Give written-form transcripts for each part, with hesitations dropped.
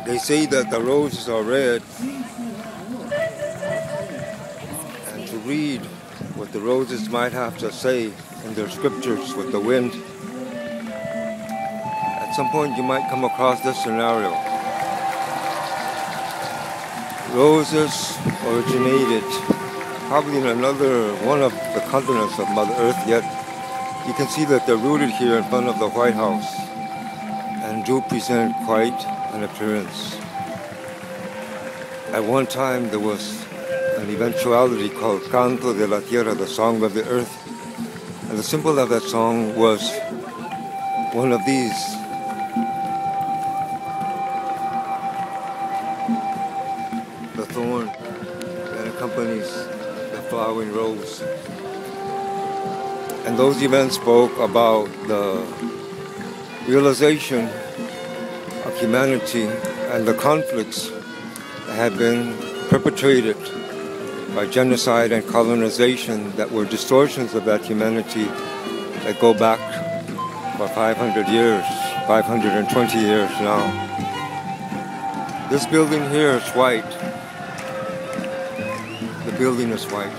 They say that the roses are red, and to read what the roses might have to say in their scriptures with the wind, at some point you might come across this scenario. Roses originated probably in another one of the continents of Mother Earth, yet you can see that they're rooted here in front of the White House and do present quite an appearance. At one time there was an eventuality called Canto de la Tierra, the Song of the Earth, and the symbol of that song was one of these. The thorn that accompanies the flowering rose. And those events spoke about the realization of humanity and the conflicts that had been perpetrated by genocide and colonization that were distortions of that humanity that go back for 500 years, 520 years now. This building here is white. The building is white.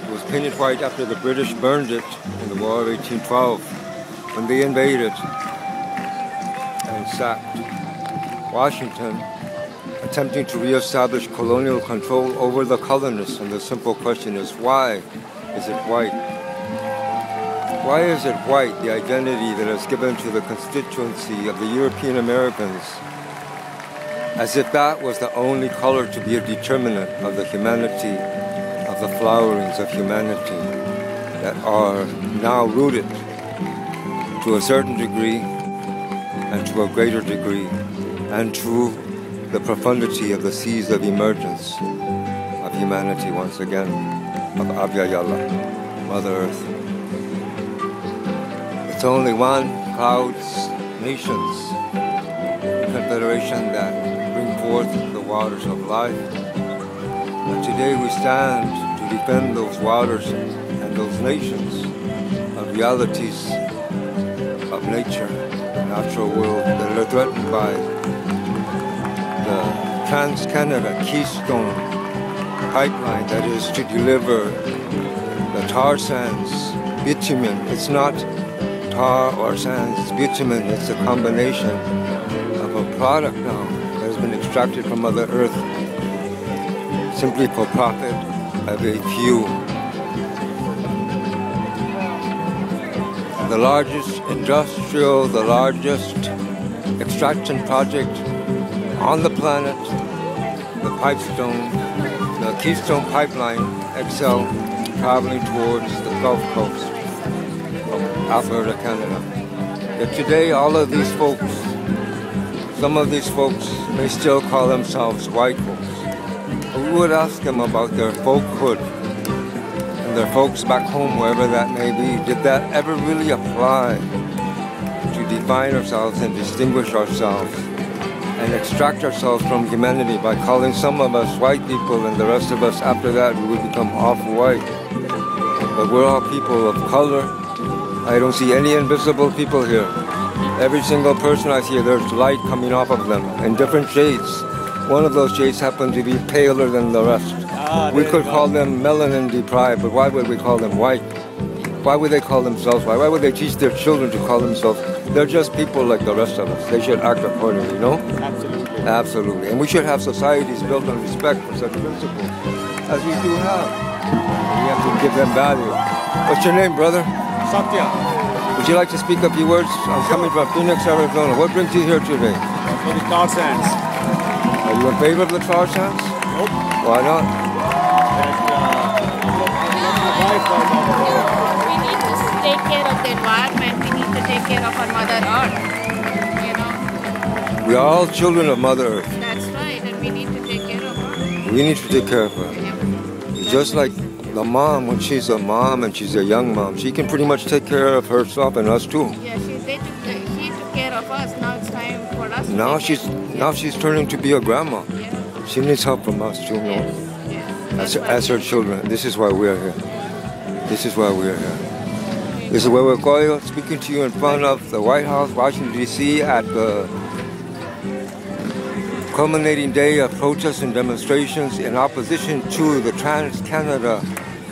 It was painted white after the British burned it in the War of 1812 when they invaded and sacked Washington, attempting to reestablish colonial control over the colonists. And the simple question is, why is it white? Why is it white, the identity that is given to the constituency of the European Americans, as if that was the only color to be a determinant of the humanity, of the flowerings of humanity that are now rooted to a certain degree and to a greater degree and to the profundity of the seas of emergence of humanity once again, of Abya Yala, Mother Earth. It's only one, clouds, nations, confederation that bring forth the waters of life. And today we stand to defend those waters and those nations of realities of nature, the natural world that are threatened by the TransCanada Keystone pipeline that is to deliver the tar sands, bitumen. It's not tar or sands, it's bitumen. It's a combination of a product now that has been extracted from Mother Earth simply for profit of a few. The largest industrial, the largest extraction project on the planet, the Pipestone, the Keystone Pipeline XL, traveling towards the Gulf Coast of Alberta, Canada. Yet today, all of these folks, some of these folks may still call themselves white folks. But we would ask them about their folkhood and their folks back home, wherever that may be. Did that ever really apply to define ourselves and distinguish ourselves and extract ourselves from humanity by calling some of us white people and the rest of us after that we would become off-white? But we're all people of color. I don't see any invisible people here. Every single person I see, there's light coming off of them in different shades. One of those shades happens to be paler than the rest. We could call them melanin deprived, but why would we call them white? Why would they call themselves white? Why would they teach their children to call themselves? They're just people like the rest of us. They should act accordingly, no? Absolutely. Absolutely. And we should have societies built on respect for such principles, as we do have. We have to give them value. What's your name, brother? Satya. Would you like to speak a few words? I'm coming from Phoenix, Arizona. What brings you here today? For the tar sands. Are you in favor of the tar sands? Nope. Why not? We need to take care of the environment. We need to take care of our Mother Earth. You know. We are all children of Mother Earth. That's right, and we need to take care of her. We need to take care of her. Yeah. Just like the mom, when she's a mom and she's a young mom, she can pretty much take care of herself and us too. Yeah, she took care of us. Now it's time for us. Now she's turning to be a grandma. Yeah. She needs help from us too, you know, Yes. as her children. This is why we're here. This is why we're here. This is where we're going, speaking to you in front of the White House, Washington, D.C. at the culminating day of protests and demonstrations in opposition to the TransCanada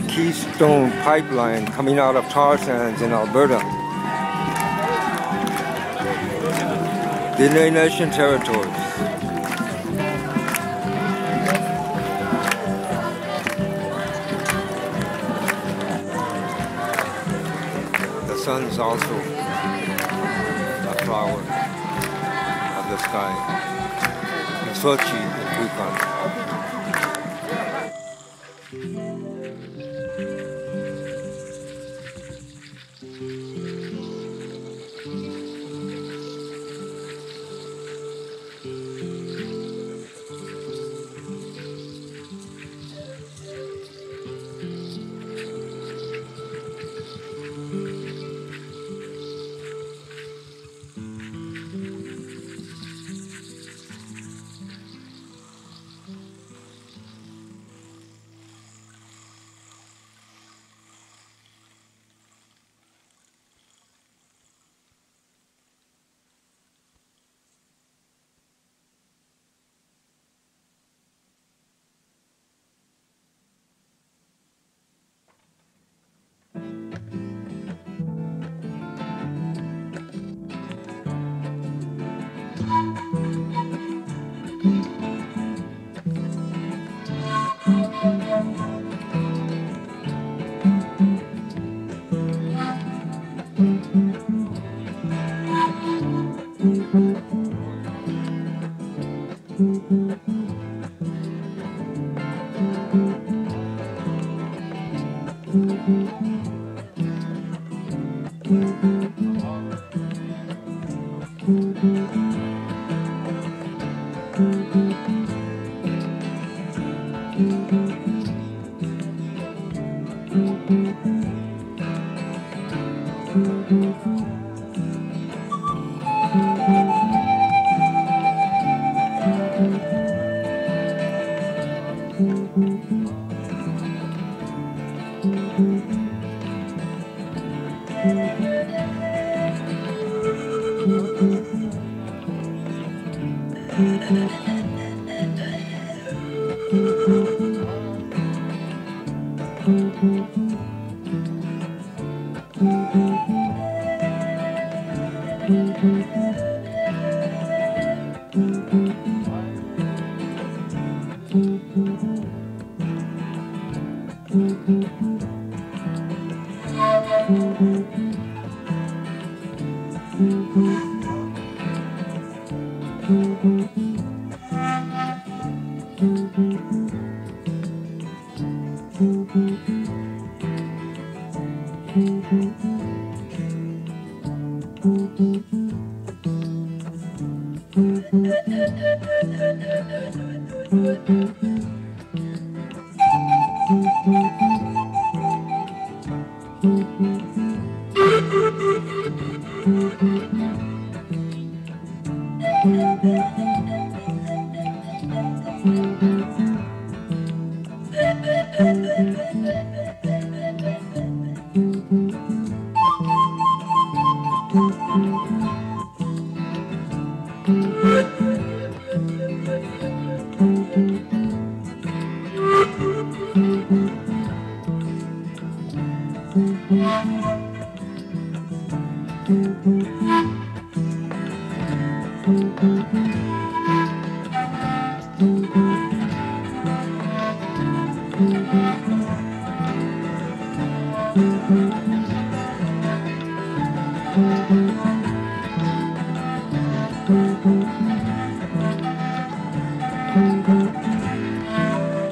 Keystone pipeline coming out of tar sands in Alberta. The Indigenous territories. The sun is also a flower of the sky. Sochi in Yukon.